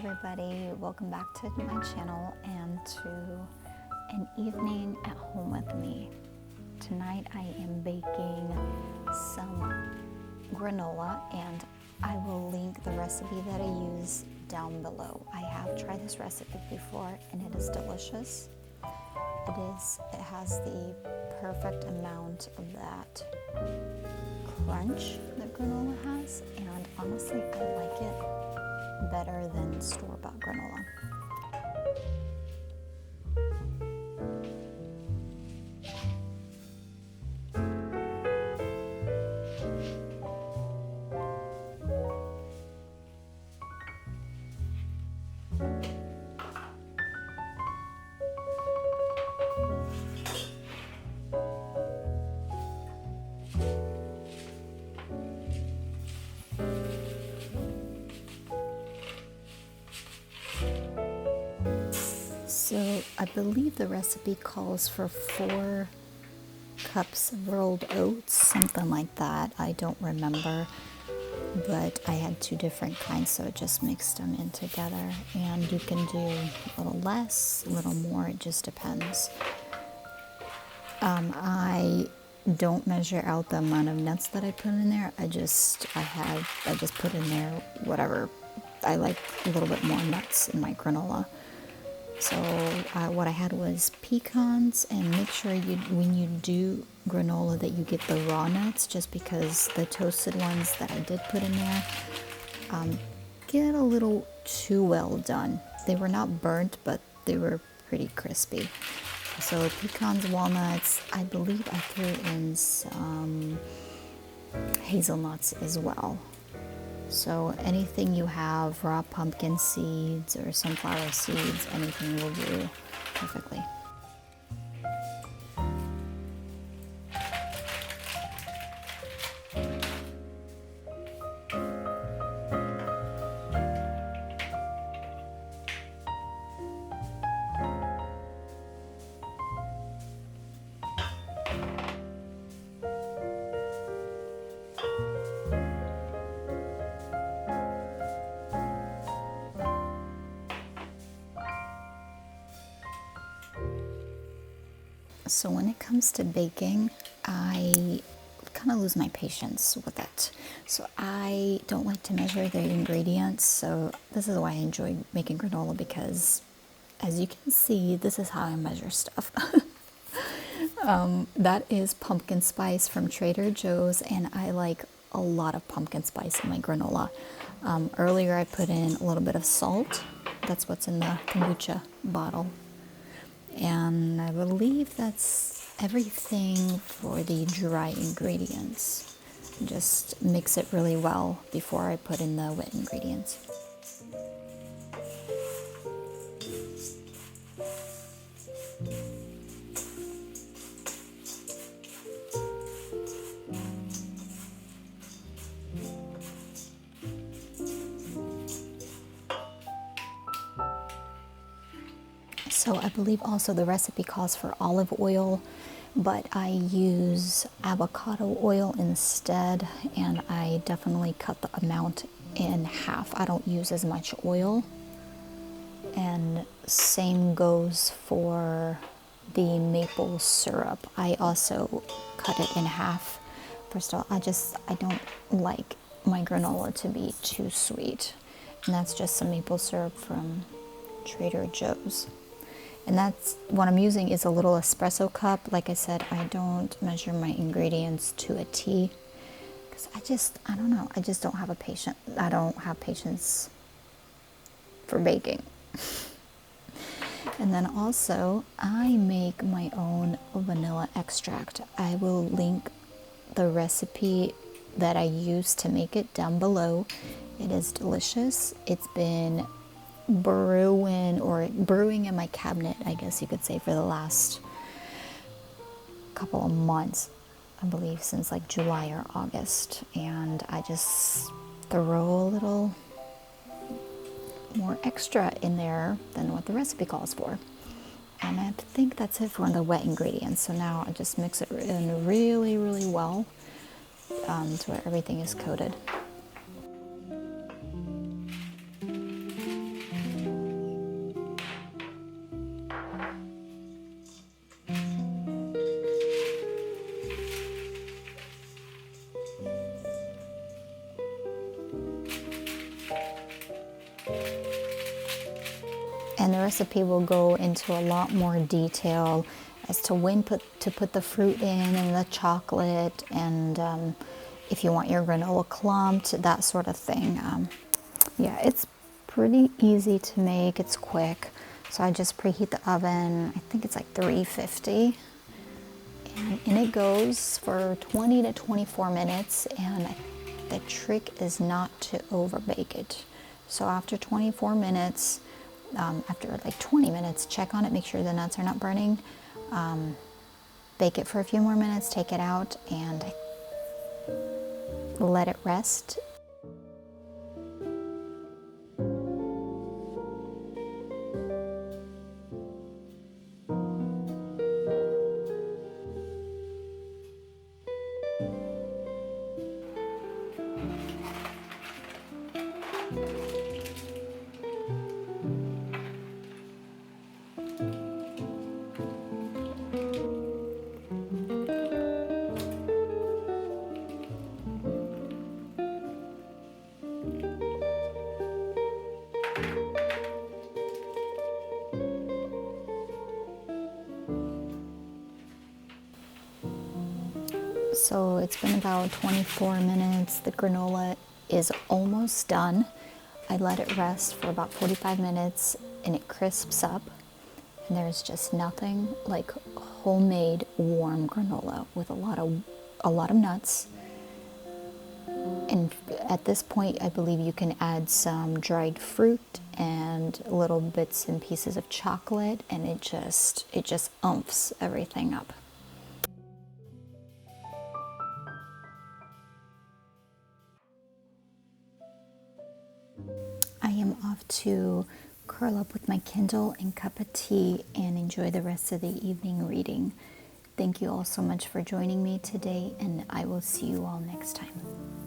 everybody, welcome back to my channel and to an evening at home with me. Tonight I am baking some granola and I will link the recipe that I use down below. I have tried this recipe before and it is delicious. It has the perfect amount of that crunch that granola has, and honestly I like it better than store-bought granola. So I believe the recipe calls for 4 cups of rolled oats, something like that. I don't remember, but I had 2 different kinds, so I just mixed them in together. And you can do a little less, a little more, it just depends. I don't measure out the amount of nuts that I put in there. I just put in there whatever. I like a little bit more nuts in my granola. So what I had was pecans, and make sure when you do granola that you get the raw nuts, just because the toasted ones that I did put in there get a little too well done. They were not burnt, but they were pretty crispy. So pecans, walnuts, I believe I threw in some hazelnuts as well. So anything you have, raw pumpkin seeds or sunflower seeds, anything will do perfectly. So when it comes to baking, I kind of lose my patience with it. So I don't like to measure the ingredients. So this is why I enjoy making granola, because as you can see, this is how I measure stuff. That is pumpkin spice from Trader Joe's, and I like a lot of pumpkin spice in my granola. Earlier I put in a little bit of salt. That's what's in the kombucha bottle. And I believe that's everything for the dry ingredients. Just mix it really well before I put in the wet ingredients. So I believe also the recipe calls for olive oil, but I use avocado oil instead, and I definitely cut the amount in half. I don't use as much oil. And same goes for the maple syrup. I also cut it in half. First of all, I don't like my granola to be too sweet. And that's just some maple syrup from Trader Joe's. And that's what I'm using is a little espresso cup. Like I said, I don't measure my ingredients to a T, because I don't know, I just don't have I don't have patience for baking. And then also I make my own vanilla extract. I will link the recipe that I use to make it down below. It is delicious. It's been brewing in my cabinet, I guess you could say, for the last couple of months, I believe since like July or August, and I just throw a little more extra in there than what the recipe calls for. And I think that's it for the wet ingredients. So now I just mix it in really, really well to where everything is coated. recipe will go into a lot more detail as to when to put the fruit in and the chocolate, and if you want your granola clumped, that sort of thing. Yeah, it's pretty easy to make. It's quick. So I just preheat the oven. I think it's like 350. And in it goes for 20 to 24 minutes. And the trick is not to over bake it. So after 24 minutes, after like 20 minutes, check on it, make sure the nuts are not burning. Bake it for a few more minutes, take it out, and let it rest. So it's been about 24 minutes. The granola is almost done. I let it rest for about 45 minutes and it crisps up. And there's just nothing like homemade warm granola with a lot of nuts. And at this point, I believe you can add some dried fruit and little bits and pieces of chocolate, and it just umphs everything up. I am off to curl up with my Kindle and cup of tea and enjoy the rest of the evening reading. Thank you all so much for joining me today, and I will see you all next time.